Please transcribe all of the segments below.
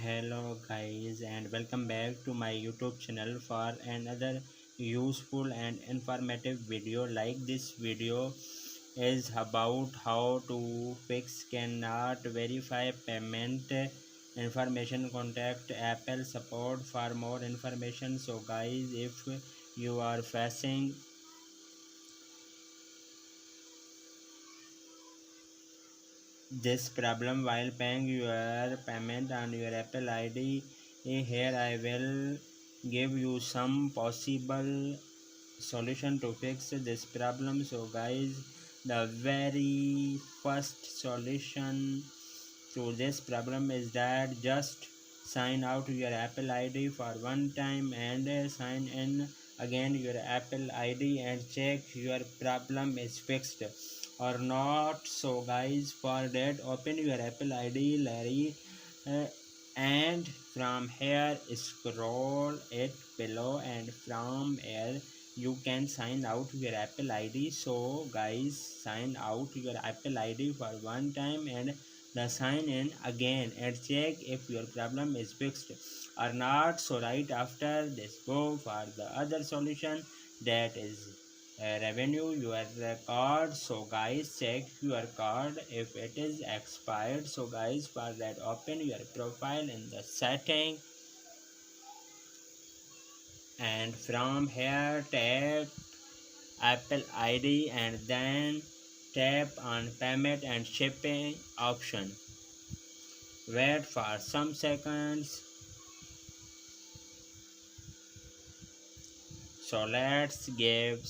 Hello guys, and welcome back to my YouTube channel for another useful and informative video. Like this video is about how to fix cannot verify payment information. Contact Apple support for more information. So guys, if you are facing this problem while paying your payment on your Apple ID, here I will give you some possible solution to fix this problem. So guys, the very first solution to this problem is that just sign out your Apple ID for one time and sign in again your Apple ID and check your problem is fixed or not. So guys, for that open your Apple ID Larry, and from here scroll it below, and from here you can sign out your Apple ID. So guys, sign out your Apple ID for one time and the sign in again and check if your problem is fixed or not. So right after this, go for the other solution, that is revenue your card. So guys, check your card if it is expired. So guys, for that open your profile in the setting, and from here tap Apple ID and then tap on payment and shipping option. Wait for some seconds. So let's give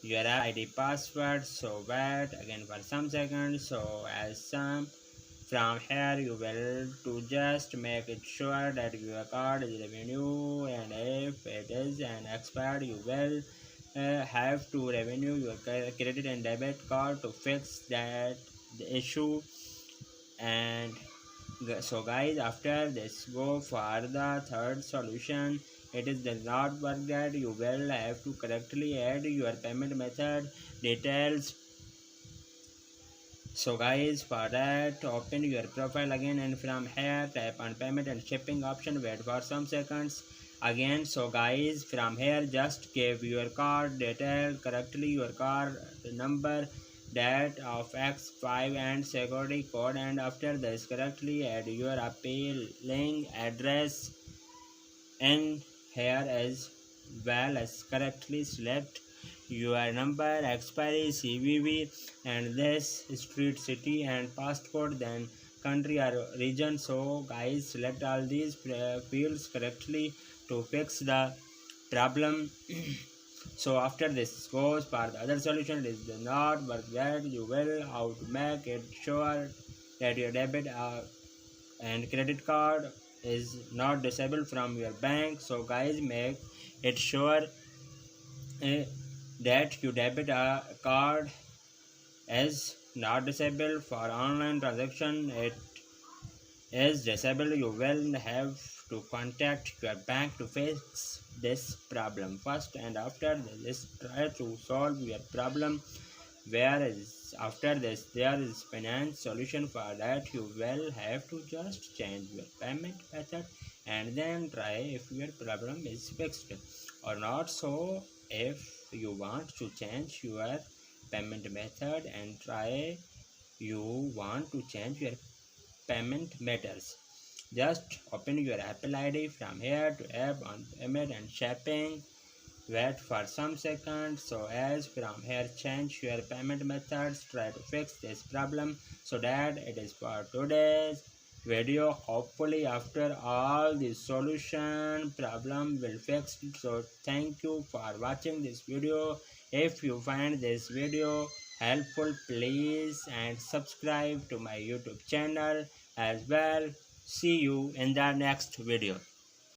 your ID password. So wait again for some seconds. So as some from here you will to just make it sure that your card is revenue, and if it is an expired you will have to renew your credit and debit card to fix that the issue. And so guys, after this, go for the third solution. It is does not work that you will have to correctly add your payment method details. So guys, for that open your profile again, and from here tap on payment and shipping option. Wait for some seconds again. So guys, from here just give your card detail correctly, your card number, date of X5 and security code, and after this correctly add your appealing address in here as well as correctly select your number, expiry, CVV, and this street, city, and passport, then country or region. So guys, select all these fields correctly to fix the problem. So after this goes for the other solution. It is not work that you will how to make it sure that your debit and credit card is not disabled from your bank. So guys, make it sure that your debit card is not disabled for online transaction. It is disabled, you will have to contact your bank to fix this problem first, and after this try to solve your problem. Whereas after this there is finance solution. For that you will have to just change your payment method and then try if your problem is fixed or not. So if you want to change your payment method and try you want to change your payment methods, just open your Apple ID. From here to app on payment and shipping, wait for some seconds. So as from here change your payment methods, try to fix this problem. So that it is for today's video. Hopefully after all the solution problem will fix it. So thank you for watching this video. If you find this video helpful, please and subscribe to my YouTube channel as well. See you in the next video.